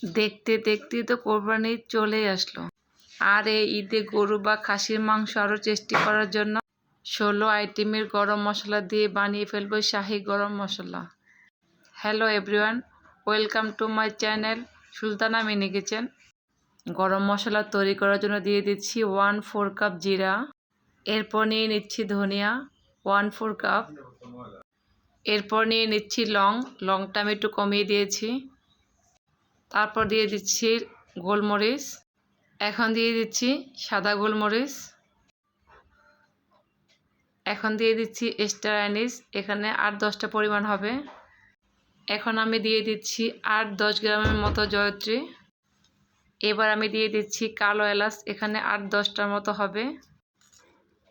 দেখতে দেখতে তো কোরবানি চলেই আসলো। আর এই ঈদে গরু বা খাসির মাংস আরও টেস্টি করার জন্য 16 আইটেমের গরম মশলা দিয়ে বানিয়ে ফেলবো শাহি garam masala. Hello everyone, welcome to my channel Sultana mini kitchen. Garam masala তৈরি করার জন্য দিয়ে দিচ্ছি 1/4 কাপ জিরা, এরপর নিয়ে নিচ্ছি ধনিয়া 1/4 কাপ, এরপর নিয়ে নিচ্ছি লংটা আমি একটু কমিয়ে দিয়েছি। তারপর দিয়ে দিচ্ছি গোলমরিচ, এখন দিয়ে দিচ্ছি সাদা গোলমরিচ, এখন দিয়ে দিচ্ছি স্টার অ্যানিস, এখানে 8-10টা পরিমাণ হবে। এখন আমি দিয়ে দিচ্ছি 8-10 গ্রামের মতো জয়ত্রী। এবার আমি দিয়ে দিচ্ছি কালো এলাচ, এখানে 8-10টার মতো হবে।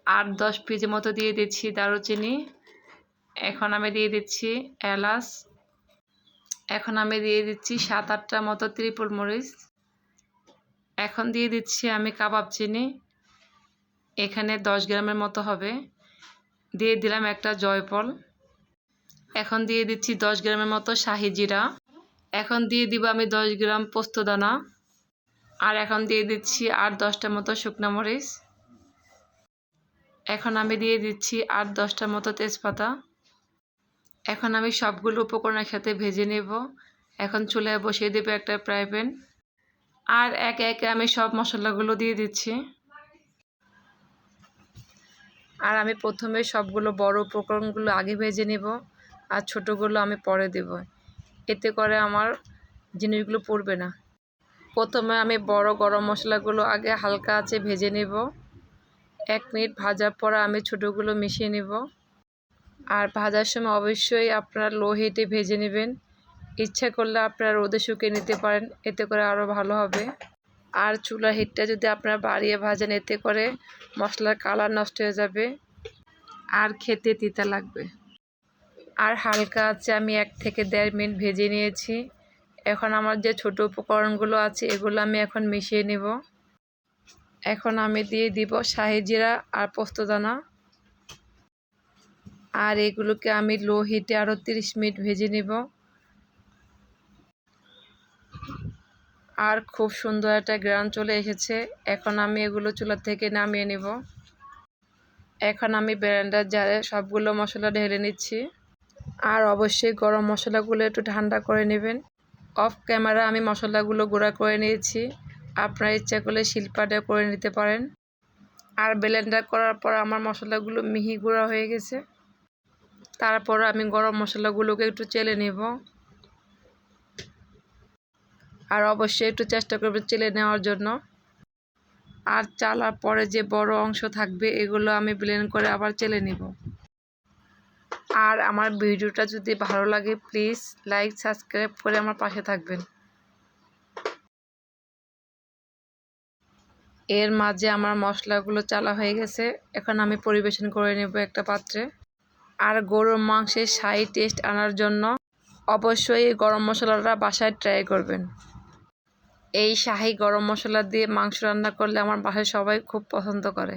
8-10 পিসের মতো দিয়ে দিচ্ছি দারুচিনি। এখন আমি দিয়ে দিচ্ছি এলাচ। এখন আমি দিয়ে দিচ্ছি 7-8টার মতো ত্রিপুল মরিচ। এখন দিয়ে দিচ্ছি আমি কাবাব চিনি, এখানে 10 গ্রামের মতো হবে। দিয়ে দিলাম একটা জয়ফল। এখন দিয়ে দিচ্ছি 10 গ্রামের মতো শাহি জিরা। এখন দিয়ে দিব আমি 10 গ্রাম পোস্তদানা। আর এখন দিয়ে দিচ্ছি 8-10টার মতো শুকনো মরিচ। এখন আমি দিয়ে দিচ্ছি 8-10টার মতো তেজপাতা। এখন আমি সবগুলো উপকরণ একসাথে ভেজে নেব। এখন চুলায় বসিয়ে দেবো একটা ফ্রাই প্যান। আর একে একে আমি সব মশলাগুলো দিয়ে দিচ্ছি। আর আমি প্রথমে সবগুলো বড় উপকরণগুলো আগে ভেজে নেব, আর ছোটোগুলো আমি পরে দেব। এতে করে আমার জিনিসগুলো পুড়বে না। প্রথমে আমি বড় গরম মশলাগুলো আগে হালকা আঁচে ভেজে নেব। 1 মিনিট ভাজার পর আমি ছোটোগুলো মিশিয়ে নেব। আর ভাজার সময় অবশ্যই আপনারা লো হিটে ভেজে নেবেন। ইচ্ছা করলে আপনারা রোদে শুকিয়ে নিতে পারেন, এতে করে আরও ভালো হবে। আর চুলার হিটটা যদি আপনারা বাড়িয়ে ভাজেন, এতে করে মশলার কালার নষ্ট হয়ে যাবে আর খেতে তিতা লাগবে। আর হালকা আছে আমি 1 থেকে 1.5 মিনিট ভেজে নিয়েছি। এখন আমার যে ছোট উপকরণগুলো আছে এগুলো আমি এখন মিশিয়ে নেব। এখন আমি দিয়ে দিব শাহি জিরা আর পোস্তদানা। আর এগুলোকে আমি লো হিটে আরও 30 মিনিট ভেজে নেব। আর খুব সুন্দর একটা গ্রান চলে এসেছে। এখন আমি এগুলো চুলা থেকে নামিয়ে নেব। এখন আমি ব্লেন্ডার জারে সবগুলো মশলা ঢেলে নিচ্ছি। আর অবশ্যই গরম মশলাগুলো একটু ঠান্ডা করে নেবেন। অফ ক্যামেরা আমি মশলাগুলো গুঁড়া করে নিয়েছি, আপনারা ইচ্ছা করলে শিলপাটায় করে নিতে পারেন। আর ব্লেন্ডার করার পর আমার মশলাগুলো মিহি গুঁড়া হয়ে গেছে। তারপর আমি গরম মশলাগুলোকে একটু চেলে নেব। আর অবশ্যই একটু চেষ্টা করবেন চেলে নেওয়ার জন্য। আর চালার পরে যে বড় অংশ থাকবে এগুলো আমি ব্লেন্ড করে আবার চেলে নেব। আর আমার ভিডিওটা যদি ভালো লাগে প্লিজ লাইক সাবস্ক্রাইব করে আমার পাশে থাকবেন। এর মাঝে আমার মশলাগুলো চালা হয়ে গেছে। এখন আমি পরিবেশন করে নেব একটা পাত্রে। আর গরুর মাংসের শাহী টেস্ট আনার জন্য অবশ্যই এই গরম মশলাটা বাসায় ট্রাই করবেন। এই শাহী গরম মশলা দিয়ে মাংস রান্না করলে আমার বাসায় সবাই খুব পছন্দ করে।